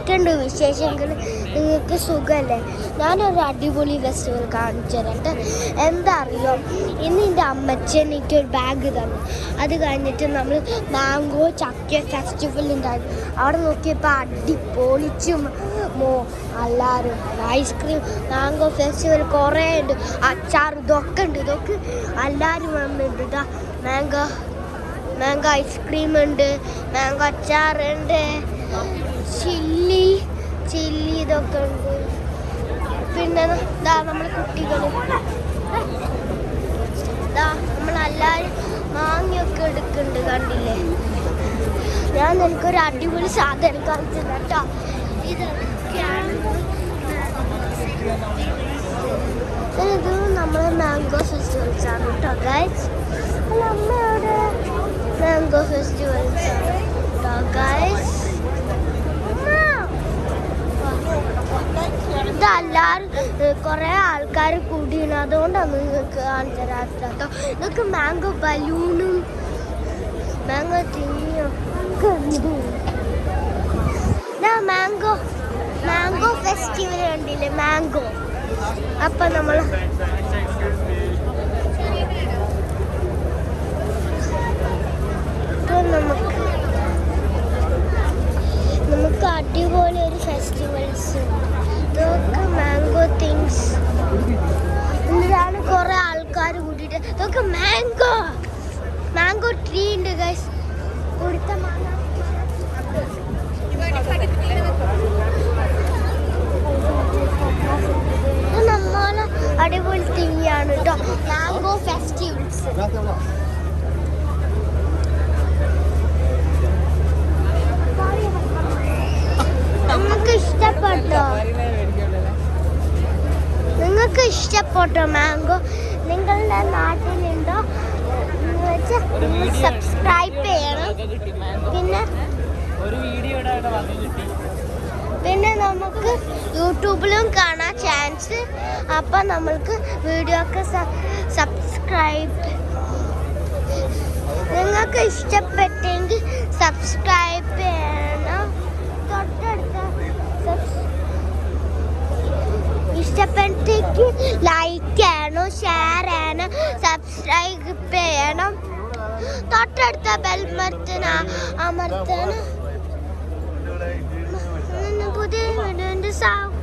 എന്തൊക്കെയുണ്ട് വിശേഷങ്ങൾ? നിങ്ങൾക്ക് സുഖമല്ലേ? ഞാനൊരു അടിപൊളി ഫെസ്റ്റിവൽ കാണിച്ചു തരട്ടെ. എന്താ അറിയോ, ഇന്ന് എൻ്റെ അമ്മച്ചൻ എനിക്കൊരു ബാഗ് തന്നു. അത് കഴിഞ്ഞിട്ട് നമ്മൾ മാംഗോ ചക്ക ഫെസ്റ്റിവൽ ഉണ്ടായിരുന്നു. അവിടെ നോക്കിയപ്പോൾ അടിപൊളിച്ചും എല്ലാവരും ഐസ്ക്രീം മാംഗോ ഫെസ്റ്റിവൽ കുറേ ഉണ്ട്. അച്ചാർ ഇതൊക്കെ ഉണ്ട്. ഇതൊക്കെ എല്ലാവരും വന്നിട്ടുണ്ട്. മാംഗോ ഐസ്ക്രീം ഉണ്ട്, മാംഗോ അച്ചാറുണ്ട്, ചില്ലി ഇതൊക്കെ ഉണ്ട്. പിന്നെ നമ്മൾ കുട്ടികൾ നമ്മളെല്ലാവരും മാങ്ങയൊക്കെ എടുക്കുന്നുണ്ട്. കണ്ടില്ലേ? ഞാൻ എനിക്കൊരു അടിപൊളി സാധനം കാണിച്ചു കേട്ടോ. ഇതൊക്കെയാണ് ഇത് നമ്മളെ മാംഗോ ഫെസ്റ്റിവൽസ് ആണ് കേട്ടോ ഗൈസ്. അമ്മയുടെ മാംഗോ ഫെസ്റ്റിവൽസ് ആണ് കേട്ടോ ഗൈസ്. ഇതെല്ലാവരും കുറേ ആൾക്കാർ കൂടിയാണ്, അതുകൊണ്ടാണ് നിങ്ങൾക്ക് കാണിച്ചു തരാത്തോ. ഇതൊക്കെ മാംഗോ ബലൂണും മാംഗോ തിന്നിയും ഒക്കെ ഉണ്ട്. മാംഗോ ഫെസ്റ്റിവൽ കണ്ടില്ലേ? മാംഗോ. അപ്പം നമ്മൾ നമുക്ക് അടിപൊളി ഒരു ഫെസ്റ്റിവൽസ്. ഇതൊക്കെ മാംഗോ തിങ്സ്. ഇതിലാണ് കുറേ ആൾക്കാർ കൂട്ടിയിട്ട്. ഇതൊക്കെ മാംഗോ ട്രീ ഉണ്ട് ഗൈസ്. കൊടുത്ത നമ്മളെ അടിപൊളി തിങ്ങിയാണ് കേട്ടോ മാംഗോ ഫെസ്റ്റിവൽസ്. നിങ്ങൾക്ക് ഇഷ്ടപ്പെട്ടോ മാംഗോ? നിങ്ങളുടെ നാട്ടിലുണ്ടോ? സബ്സ്ക്രൈബ് ചെയ്യണം. പിന്നെ നമുക്ക് യൂട്യൂബിലും കാണാൻ ചാൻസ്. അപ്പം നമ്മൾക്ക് വീഡിയോ ഒക്കെ സബ്സ്ക്രൈബ്. നിങ്ങൾക്ക് ഇഷ്ടപ്പെട്ടെങ്കിൽ സബ്സ്ക്രൈബ് ചെയ്യണം. തൊട്ടടുത്ത ഇഷ്ടപ്പെട്ടെങ്കിൽ ലൈക്ക് ചെയ്യണം, ഷെയർ ചെയ്യണം, സബ്സ്ക്രൈബ് ചെയ്യണം. തൊട്ടടുത്ത ബെൽ ബട്ടൺ അമർത്തണം. പുതിയ വീഡിയോൻ്റെ